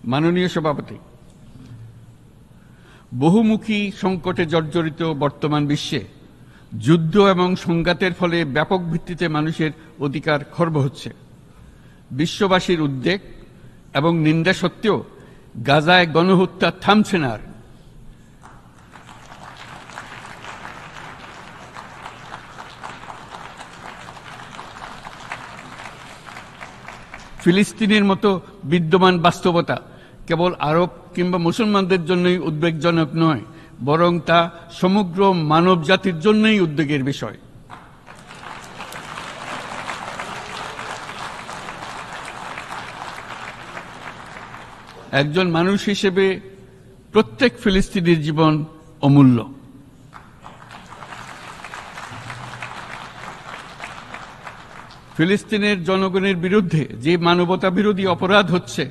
মাননীয় সভাপতি, বহুমুখী সংকটে জর্জরিত বর্তমান বিশ্বে যুদ্ধ এবং সংঘাতের ফলে ব্যাপক ভিত্তিতে মানুষের অধিকার খর্ব হচ্ছে। বিশ্ববাসীর উদ্বেগ এবং নিন্দা সত্ত্বেও গাজায় গণহত্যা থামছে না। ফিলিস্তিনের মতো বিদ্যমান বাস্তবতা কেবল আরব কিংবা মুসলমানদের জন্যই উদ্বেগজনক নয়, বরং তা সমগ্র মানব জাতির জন্যই উদ্বেগের বিষয়। একজন মানুষ হিসেবে প্রত্যেক ফিলিস্তিনির জীবন অমূল্য। ফিলিস্তিনের জনগণের বিরুদ্ধে যে মানবতা বিরোধী অপরাধ হচ্ছে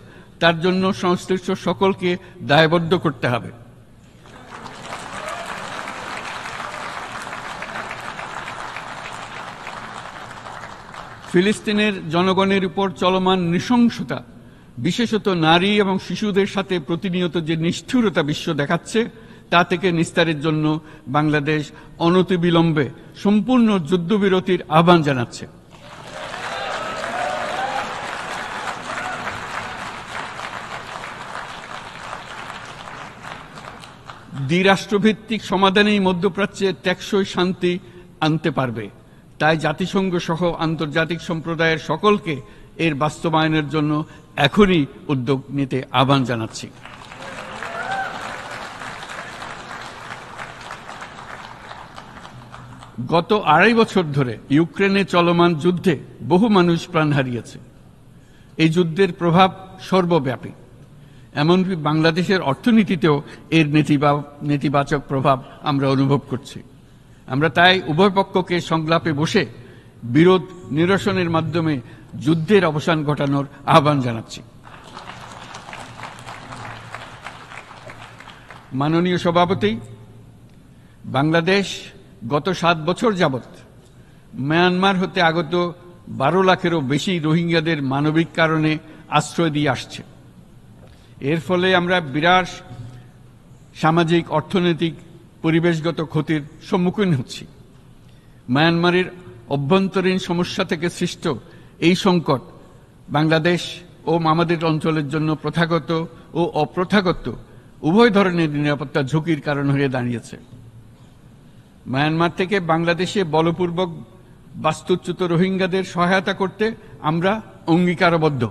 তার জন্য সংশ্লিষ্ট সকলকে দায়বদ্ধ করতে হবে। ফিলিস্তিনের জনগণের উপর চলমান নৃশংসতা, বিশেষত নারী এবং শিশুদের সাথে প্রতিনিয়ত যে নিষ্ঠুরতা বিশ্ব দেখাচ্ছে, তা থেকে নিস্তারের জন্য বাংলাদেশ অনতিবিলম্বে সম্পূর্ণ যুদ্ধবিরতির আহ্বান জানাচ্ছে। দ্বিরাষ্ট্রভিত্তিক সমাধানেই মধ্যপ্রাচ্যে টেকসই শান্তি আনতে পারবে। তাই জাতিসংঘ সহ আন্তর্জাতিক সম্প্রদায়ের সকলকে এর বাস্তবায়নের জন্য এখনই উদ্যোগ নিতে আহ্বান জানাচ্ছি। গত 2.5 বছর ধরে ইউক্রেনে চলমান যুদ্ধে বহু মানুষ প্রাণ হারিয়েছে। এই যুদ্ধের প্রভাব সর্বব্যাপী, এমনকি বাংলাদেশের অর্থনীতিতেও এর নেতিবাচক প্রভাব আমরা অনুভব করছি। আমরা তাই উভয় পক্ষকে সংলাপে বসে বিরোধ নিরসনের মাধ্যমে যুদ্ধের অবসান ঘটানোর আহ্বান জানাচ্ছি। মাননীয় সভাপতি, বাংলাদেশ গত 7 বছর যাবৎ মিয়ানমার হতে আগত 12 লাখেরও বেশি রোহিঙ্গাদের মানবিক কারণে আশ্রয় দিয়ে আসছে। এর ফলে আমরা বিরাট সামাজিক, অর্থনৈতিক, পরিবেশগত ক্ষতির সম্মুখীন হচ্ছি। মিয়ানমারের অভ্যন্তরীণ সমস্যা থেকে সৃষ্ট এই সংকট বাংলাদেশ ও আমাদের অঞ্চলের জন্য প্রথাগত ও অপ্রথাগত উভয় ধরনের নিরাপত্তা ঝুঁকির কারণ হয়ে দাঁড়িয়েছে। মিয়ানমার থেকে বাংলাদেশে বলপূর্বক বাস্তুচ্যুত রোহিঙ্গাদের সহায়তা করতে আমরা অঙ্গীকারবদ্ধ।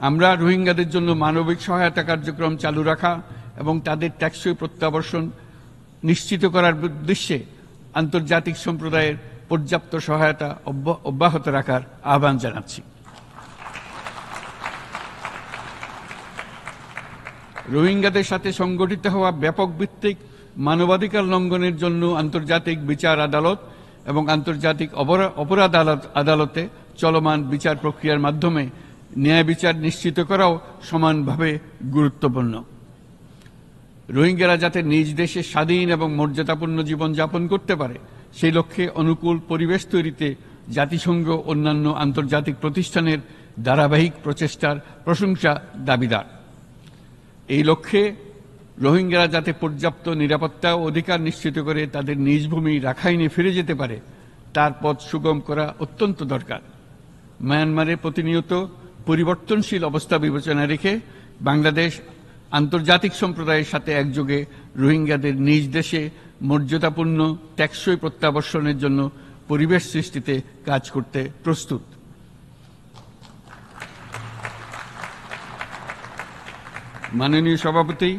আমরা রোহিঙ্গাদের জন্য মানবিক সহায়তা কার্যক্রম চালু রাখা এবং তাদের টেকসই প্রত্যাবর্তন নিশ্চিত করার উদ্দেশ্যে আন্তর্জাতিক সম্প্রদায়ের পর্যাপ্ত সহায়তা অব্যাহত রাখার আহ্বান জানাচ্ছি। রোহিঙ্গাদের সাথে সংগঠিত হওয়া ব্যাপক ভিত্তিক মানবাধিকার লঙ্ঘনের জন্য আন্তর্জাতিক বিচার আদালত এবং আন্তর্জাতিক অপরাধ আদালতে চলমান বিচার প্রক্রিয়ার মাধ্যমে ন্যায় বিচার নিশ্চিত করাও সমানভাবে গুরুত্বপূর্ণ। রোহিঙ্গারা যাতে নিজ দেশে স্বাধীন এবং মর্যাদাপূর্ণ জীবনযাপন করতে পারে, সেই লক্ষ্যে অনুকূল পরিবেশ তৈরিতে জাতিসংঘ অন্যান্য আন্তর্জাতিক প্রতিষ্ঠানের ধারাবাহিক প্রচেষ্টার প্রশংসা দাবিদার। এই লক্ষ্যে রোহিঙ্গারা যাতে পর্যাপ্ত নিরাপত্তা ও অধিকার নিশ্চিত করে তাদের নিজ ভূমি রাখাইনে ফিরে যেতে পারে, তার পথ সুগম করা অত্যন্ত দরকার। মিয়ানমারে প্রতিনিয়ত পরিবর্তনশীল অবস্থা বিবেচনা রেখে বাংলাদেশ আন্তর্জাতিক সম্প্রদায়ের সাথে একযোগে রোহিঙ্গাদের নিজ দেশে মর্যাদাপূর্ণ টেকসই প্রত্যাবর্তনের জন্য পরিবেশ সৃষ্টিতে কাজ করতে প্রস্তুত। মাননীয় সভাপতি,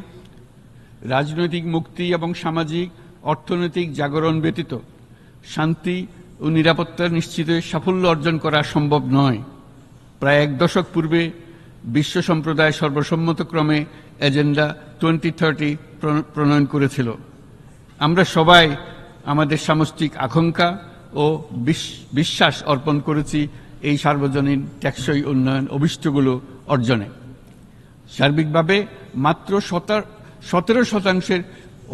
রাজনৈতিক মুক্তি এবং সামাজিক অর্থনৈতিক জাগরণ ব্যতীত শান্তি ও নিরাপত্তা নিশ্চিতে সাফল্য অর্জন করা সম্ভব নয়। প্রায় 1 দশক পূর্বে বিশ্ব সম্প্রদায় সর্বসম্মতক্রমে এজেন্ডা 2030 প্রণয়ন করেছিল। আমরা সবাই আমাদের সামষ্টিক আকাঙ্ক্ষা ও বিশ্বাস অর্পণ করেছি এই সার্বজনীন টেকসই উন্নয়ন অভিষ্টগুলো অর্জনে। সার্বিকভাবে মাত্র 17%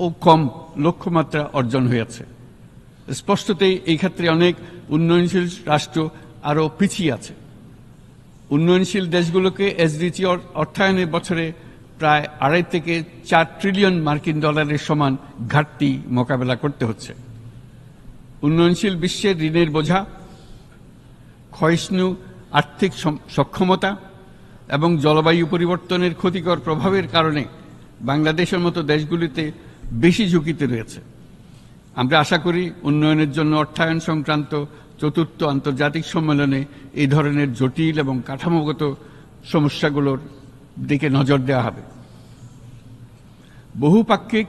ও কম লক্ষ্যমাত্রা অর্জন হয়েছে। স্পষ্টতই এই ক্ষেত্রে অনেক উন্নয়নশীল রাষ্ট্র আরও পিছিয়ে আছে। উন্নয়নশীল দেশগুলোকে এসডিজি অর্থায়নের বছরে প্রায় 2.5 থেকে 4 ট্রিলিয়ন মার্কিন ডলারের সমান ঘাটতি মোকাবেলা করতে হচ্ছে। উন্নয়নশীল বিশ্বের ঋণের বোঝা, ক্ষয়িষ্ণু আর্থিক সক্ষমতা এবং জলবায়ু পরিবর্তনের ক্ষতিকর প্রভাবের কারণে বাংলাদেশের মতো দেশগুলিতে বেশি ঝুঁকিতে রয়েছে। আমরা আশা করি উন্নয়নের জন্য অর্থায়ন সংক্রান্ত চতুর্থ আন্তর্জাতিক সম্মেলনে এই ধরনের জটিল এবং কাঠামোগত সমস্যাগুলোর দিকে নজর দেওয়া হবে। বহুপাক্ষিক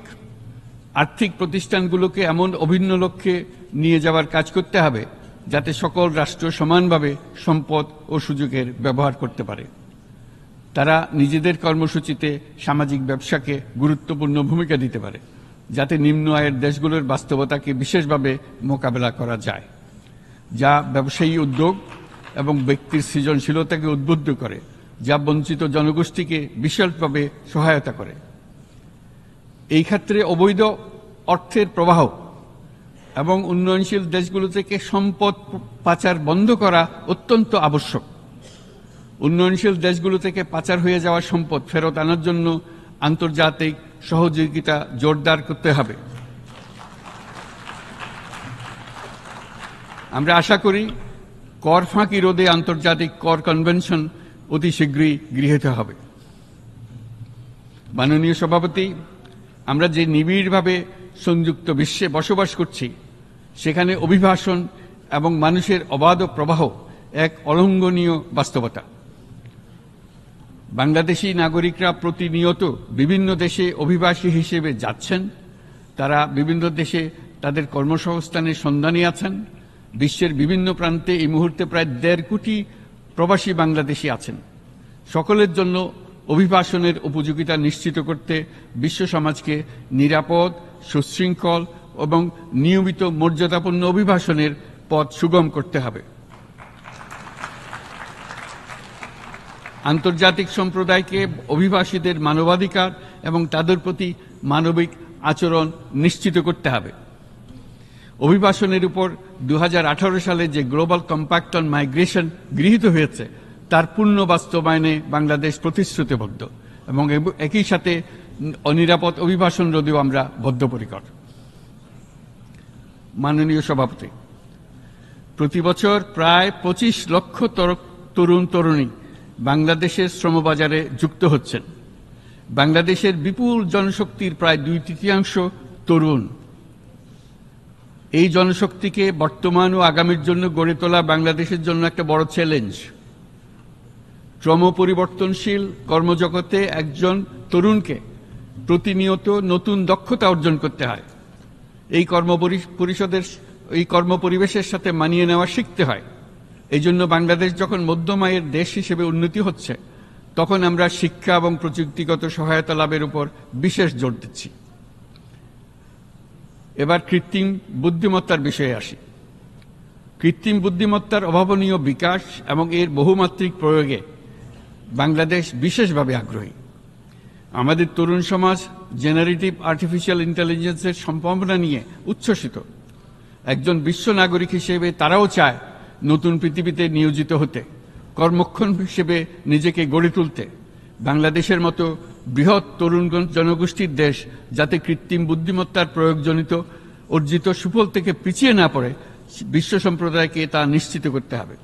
আর্থিক প্রতিষ্ঠানগুলোকে এমন অভিন্ন লক্ষ্যে নিয়ে যাওয়ার কাজ করতে হবে যাতে সকল রাষ্ট্র সমানভাবে সম্পদ ও সুযোগের ব্যবহার করতে পারে। তারা নিজেদের কর্মসূচিতে সামাজিক ব্যবসাকে গুরুত্বপূর্ণ ভূমিকা দিতে পারে, যাতে নিম্ন আয়ের দেশগুলোর বাস্তবতাকে বিশেষভাবে মোকাবেলা করা যায়, যা ব্যবসায়ী উদ্যোগ এবং ব্যক্তির সৃজনশীলতাকে উদ্বুদ্ধ করে, যা বঞ্চিত জনগোষ্ঠীকে বিশালভাবে সহায়তা করে। এই ক্ষেত্রে অবৈধ অর্থের প্রবাহ এবং উন্নয়নশীল দেশগুলো থেকে সম্পদ পাচার বন্ধ করা অত্যন্ত আবশ্যক। উন্নয়নশীল দেশগুলো থেকে পাচার হয়ে যাওয়া সম্পদ ফেরত আনার জন্য আন্তর্জাতিক সহযোগিতা জোরদার করতে হবে। আমরা আশা করি কর ফাঁকি রোধে আন্তর্জাতিক কর কনভেনশন অতি শীঘ্রই গৃহীত হবে। মাননীয় সভাপতি, আমরা যে নিবিড়ভাবে সংযুক্ত বিশ্বে বসবাস করছি, সেখানে অভিবাসন এবং মানুষের অবাধ প্রবাহ এক অলঙ্ঘনীয় বাস্তবতা। বাংলাদেশি নাগরিকরা প্রতিনিয়ত বিভিন্ন দেশে অভিবাসী হিসেবে যাচ্ছেন। তারা বিভিন্ন দেশে তাদের কর্মসংস্থানের সন্ধানে আছেন। বিশ্বের বিভিন্ন প্রান্তে এই মুহূর্তে প্রায় 1.5 কোটি প্রবাসী বাংলাদেশি আছেন। সকলের জন্য অভিবাসনের উপযোগিতা নিশ্চিত করতে বিশ্ব সমাজকে নিরাপদ, সুশৃঙ্খল এবং নিয়মিত মর্যাদাপূর্ণ অভিবাসনের পথ সুগম করতে হবে। আন্তর্জাতিক সম্প্রদায়কে অভিবাসীদের মানবাধিকার এবং তাদের প্রতি মানবিক আচরণ নিশ্চিত করতে হবে। অভিবাসনের উপর 2018 সালে যে গ্লোবাল কম্প্যাক্ট অন মাইগ্রেশন গৃহীত হয়েছে, তার পূর্ণ বাস্তবায়নে বাংলাদেশ প্রতিশ্রুতিবদ্ধ এবং একই সাথে অনিরাপদ অভিবাসন রোধেও আমরা বদ্ধপরিকর। মাননীয় সভাপতি, প্রতি বছর প্রায় 25 লক্ষ তরুণ তরুণী বাংলাদেশের শ্রমবাজারে যুক্ত হচ্ছেন। বাংলাদেশের বিপুল জনশক্তির প্রায় 2/3 তরুণ। এই জনশক্তিকে বর্তমান ও আগামীর জন্য গড়ে তোলা বাংলাদেশের জন্য একটা বড় চ্যালেঞ্জ। ক্রমপরিবর্তনশীল কর্মজগতে একজন তরুণকে প্রতিনিয়ত নতুন দক্ষতা অর্জন করতে হয়। এই কর্মপরিবেশের সাথে মানিয়ে নেওয়া শিখতে হয়। এই জন্য বাংলাদেশ যখন মধ্যম আয়ের দেশ হিসেবে উন্নতি হচ্ছে, তখন আমরা শিক্ষা এবং প্রযুক্তিগত সহায়তা লাভের উপর বিশেষ জোর দিচ্ছি। এবার কৃত্রিম বুদ্ধিমত্তার বিষয়ে আসি। কৃত্রিম বুদ্ধিমত্তার অভাবনীয় বিকাশ এবং এর বহুমাত্রিক প্রয়োগে বাংলাদেশ বিশেষভাবে আগ্রহী। আমাদের তরুণ সমাজ জেনারেটিভ আর্টিফিশিয়াল ইন্টেলিজেন্সের সম্ভাবনা নিয়ে উচ্ছ্বসিত। একজন বিশ্ব নাগরিক হিসেবে তারাও চায় নতুন পৃথিবীতে নিয়োজিত হতে, কর্মক্ষম হিসেবে নিজেকে গড়ে তুলতে। বাংলাদেশের মতো বৃহৎ তরুণ জনগোষ্ঠীর দেশ যাতে কৃত্রিম বুদ্ধিমত্তার প্রয়োগজনিত অর্জিত সুফল থেকে পিছিয়ে না পড়ে, বিশ্ব সম্প্রদায়কে তা নিশ্চিত করতে হবে।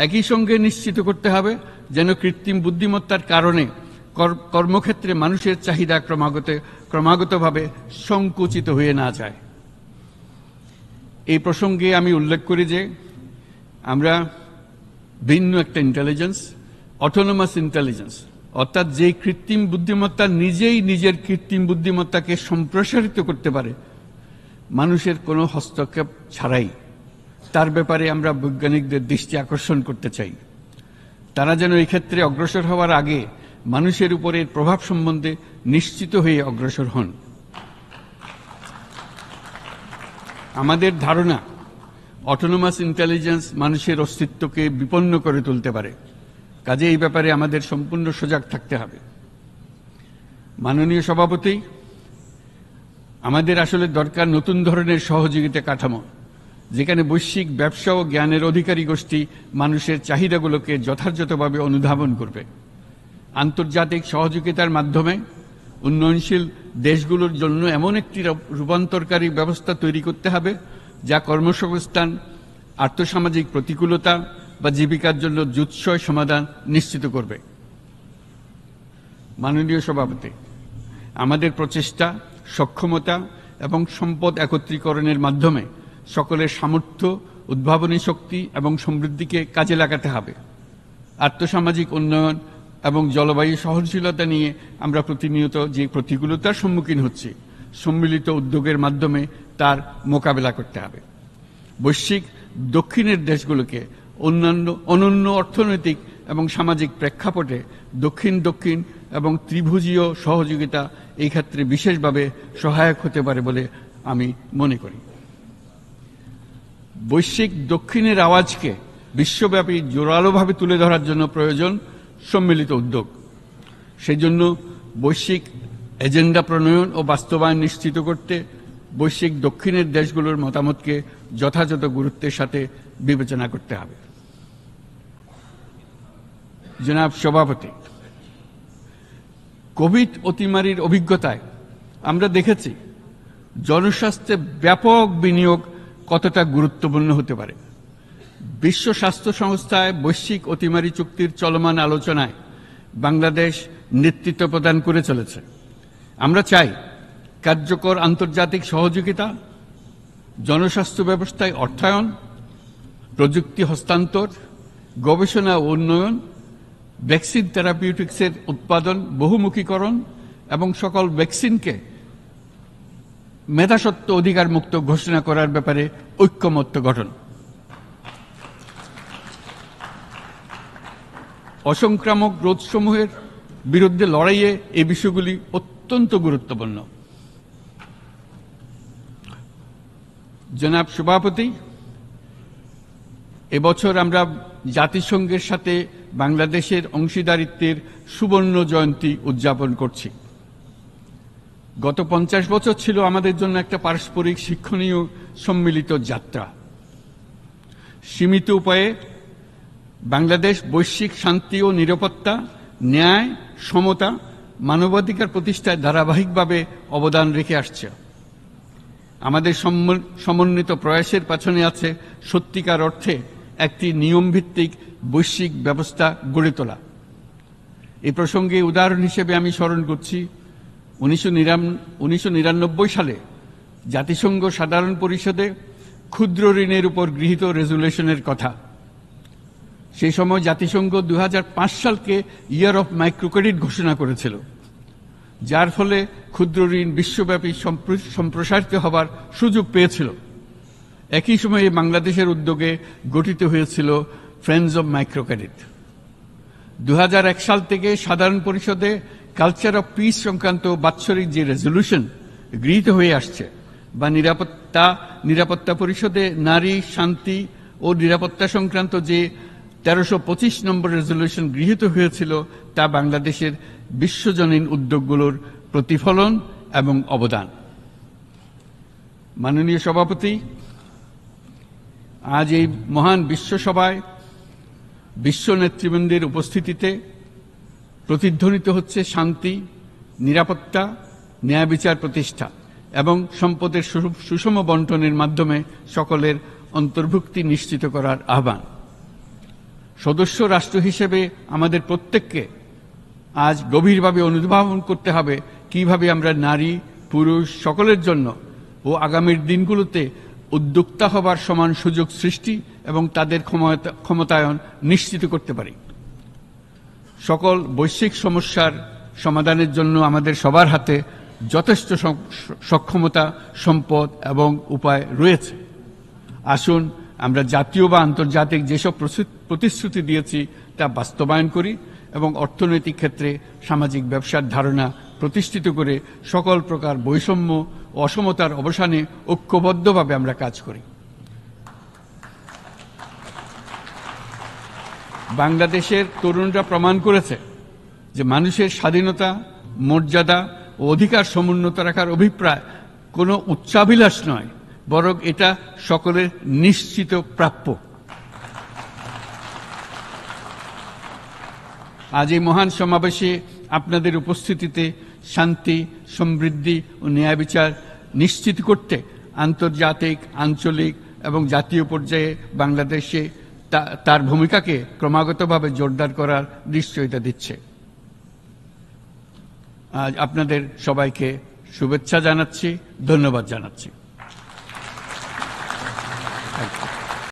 একই সঙ্গে নিশ্চিত করতে হবে যেন কৃত্রিম বুদ্ধিমত্তার কারণে কর্মক্ষেত্রে মানুষের চাহিদা ক্রমাগতভাবে সংকুচিত হয়ে না যায়। এই প্রসঙ্গে আমি উল্লেখ করি যে আমরা ভিন্ন একটা ইন্টেলিজেন্স, অটোনোমাস ইন্টেলিজেন্স, অর্থাৎ যে কৃত্রিম বুদ্ধিমত্তা নিজেই নিজের কৃত্রিম বুদ্ধিমত্তাকে সম্প্রসারিত করতে পারে মানুষের কোনো হস্তক্ষেপ ছাড়াই, তার ব্যাপারে আমরা বৈজ্ঞানিকদের দৃষ্টি আকর্ষণ করতে চাই। তারা যেন এই ক্ষেত্রে অগ্রসর হওয়ার আগে মানুষের উপরের প্রভাব সম্বন্ধে নিশ্চিত হয়ে অগ্রসর হন। আমাদের ধারণা অটোনোমাস ইন্টেলিজেন্স মানুষের অস্তিত্বকে বিপন্ন করে তুলতে পারে, কাজে এই ব্যাপারে আমাদের সম্পূর্ণ সজাগ থাকতে হবে। মাননীয় সভাপতি, আমাদের আসলে দরকার নতুন ধরনের সহযোগিতা কাঠামো, যেখানে বৈশ্বিক ব্যবসা ও জ্ঞানের অধিকারী গোষ্ঠী মানুষের চাহিদাগুলোকে যথাযথভাবে অনুধাবন করবে। আন্তর্জাতিক সহযোগিতার মাধ্যমে উন্নয়নশীল দেশগুলোর জন্য এমন একটি রূপান্তরকারী ব্যবস্থা তৈরি করতে হবে যা কর্মসংস্থান, আর্থসামাজিক প্রতিকূলতা বা জীবিকার জন্য যুৎসয় সমাধান নিশ্চিত করবে। মাননীয় সভাপতি, আমাদের প্রচেষ্টা, সক্ষমতা এবং সম্পদ একত্রীকরণের মাধ্যমে সকলের সামর্থ্য, উদ্ভাবনী শক্তি এবং সমৃদ্ধিকে কাজে লাগাতে হবে। আর্থসামাজিক উন্নয়ন এবং জলবায়ু সহনশীলতা নিয়ে আমরা প্রতিনিয়ত যে প্রতিকূলতার সম্মুখীন হচ্ছি, সম্মিলিত উদ্যোগের মাধ্যমে তার মোকাবেলা করতে হবে। বৈশ্বিক দক্ষিণের দেশগুলোকে অনন্য অর্থনৈতিক এবং সামাজিক প্রেক্ষাপটে দক্ষিণ দক্ষিণ এবং ত্রিভুজীয় সহযোগিতা এই ক্ষেত্রে বিশেষভাবে সহায়ক হতে পারে বলে আমি মনে করি। বৈশ্বিক দক্ষিণের আওয়াজকে বিশ্বব্যাপী জোরালোভাবে তুলে ধরার জন্য প্রয়োজন সম্মিলিত উদ্যোগ। সেই জন্য বৈশ্বিক এজেন্ডা প্রণয়ন ও বাস্তবায়ন নিশ্চিত করতে বৈশ্বিক দক্ষিণের দেশগুলোর মতামতকে যথাযথ গুরুত্বের সাথে বিবেচনা করতে হবে। জনাব সভাপতি, কোভিড অতিমারির অভিজ্ঞতায় আমরা দেখেছি জনস্বাস্থ্যে ব্যাপক বিনিয়োগ কতটা গুরুত্বপূর্ণ হতে পারে। বিশ্ব স্বাস্থ্য সংস্থায় বৈশ্বিক অতিমারি চুক্তির চলমান আলোচনায় বাংলাদেশ নেতৃত্ব প্রদান করে চলেছে। আমরা চাই কার্যকর আন্তর্জাতিক সহযোগিতা, জনস্বাস্থ্য ব্যবস্থায় অর্থায়ন, প্রযুক্তি হস্তান্তর, গবেষণা ও উন্নয়ন, ভ্যাকসিন থেরাপিউটিক্সের উৎপাদন, বহুমুখীকরণ এবং সকল ভ্যাকসিনকে মেধাস্বত্ব অধিকার মুক্ত ঘোষণা করার ব্যাপারে ঐক্যমত্য গঠন। অসংক্রামক রোগসমূহের বিরুদ্ধে লড়াইয়ে এই বিষয়গুলি অত্যন্ত গুরুত্বপূর্ণ। জনাব সভাপতি, এবছর আমরা জাতিসংঘের সাথে বাংলাদেশের অংশীদারিত্বের সুবর্ণ জয়ন্তী উদযাপন করছি। গত 50 বছর ছিল আমাদের জন্য একটা পারস্পরিক শিক্ষণীয় সম্মিলিত যাত্রা। সীমিত উপায়ে বাংলাদেশ বৈশ্বিক শান্তি ও নিরাপত্তা, ন্যায়, সমতা, মানবাধিকার প্রতিষ্ঠায় ধারাবাহিকভাবে অবদান রেখে আসছে। আমাদের সমন্বিত প্রয়াসের পেছনে আছে সত্যিকার অর্থে একটি নিয়মভিত্তিক বৈশ্বিক ব্যবস্থা গড়ে তোলা। এই প্রসঙ্গে উদাহরণ হিসেবে আমি স্মরণ করছি 1999 সালে জাতিসংঘ সাধারণ পরিষদে ক্ষুদ্র ঋণের উপর গৃহীত রেজুলেশনের কথা। সেই সময় জাতিসংঘ 2005 সালকে ইয়ার অফ মাইক্রোক্রেডিট ঘোষণা করেছিল, যার ফলে ক্ষুদ্র ঋণ বিশ্বব্যাপী সম্প্রসারিত হবার সুযোগ পেয়েছিল। একই সময়ে বাংলাদেশের উদ্যোগে গঠিত হয়েছিল ফ্রেন্ডস অব মাইক্রোক্রেডিট। 2001 সাল থেকে সাধারণ পরিষদে কালচার অফ পিস সংক্রান্ত বাৎসরিক যে রেজলিউশন গৃহীত হয়ে আসছে, বা নিরাপত্তা পরিষদে নারী, শান্তি ও নিরাপত্তা সংক্রান্ত যে 1325 নম্বর রেজলিউশন গৃহীত হয়েছিল, তা বাংলাদেশের বিশ্বজনীন উদ্যোগগুলোর প্রতিফলন এবং অবদান। মাননীয় সভাপতি, আজ এই মহান বিশ্বসভায় বিশ্ব নেতৃবৃন্দের উপস্থিতিতে প্রতিধ্বনিত হচ্ছে শান্তি, নিরাপত্তা, ন্যায় বিচার প্রতিষ্ঠা এবং সম্পদের সুষম বন্টনের মাধ্যমে সকলের অন্তর্ভুক্তি নিশ্চিত করার আহ্বান। সদস্য রাষ্ট্র হিসেবে আমাদের প্রত্যেককে আজ গভীরভাবে অনুধাবন করতে হবে কিভাবে আমরা নারী, পুরুষ সকলের জন্য ও আগামীর দিনগুলোতে উদ্যোক্তা হবার সমান সুযোগ সৃষ্টি এবং তাদের ক্ষমতায়ন নিশ্চিত করতে পারি। সকল বৈশ্বিক সমস্যার সমাধানের জন্য আমাদের সবার হাতে যথেষ্ট সক্ষমতা, সম্পদ এবং উপায় রয়েছে। আসুন আমরা জাতীয় বা আন্তর্জাতিক যেসব প্রতিশ্রুতি দিয়েছি তা বাস্তবায়ন করি এবং অর্থনৈতিক ক্ষেত্রে সামাজিক ব্যবসার ধারণা প্রতিষ্ঠিত করে সকল প্রকার বৈষম্য ও অসমতার অবসানে ঐক্যবদ্ধভাবে আমরা কাজ করি। বাংলাদেশের তরুণরা প্রমাণ করেছে যে মানুষের স্বাধীনতা, মর্যাদা ও অধিকার সমুন্নত রাখার অভিপ্রায় কোনো উচ্চাভিলাষ নয়, বরং এটা সকলের নিশ্চিত প্রাপ্য। আজ এই মহান সমাবেশে আপনাদের উপস্থিতিতে শান্তি, সমৃদ্ধি ও ন্যায় বিচার নিশ্চিত করতে আন্তর্জাতিক, আঞ্চলিক এবং জাতীয় পর্যায়ে বাংলাদেশে তার ভূমিকাকে ক্রমাগতভাবে জোরদার করার নিশ্চয়তা দিচ্ছে। আজ আপনাদের সবাইকে শুভেচ্ছা জানাচ্ছি, ধন্যবাদ জানাচ্ছি।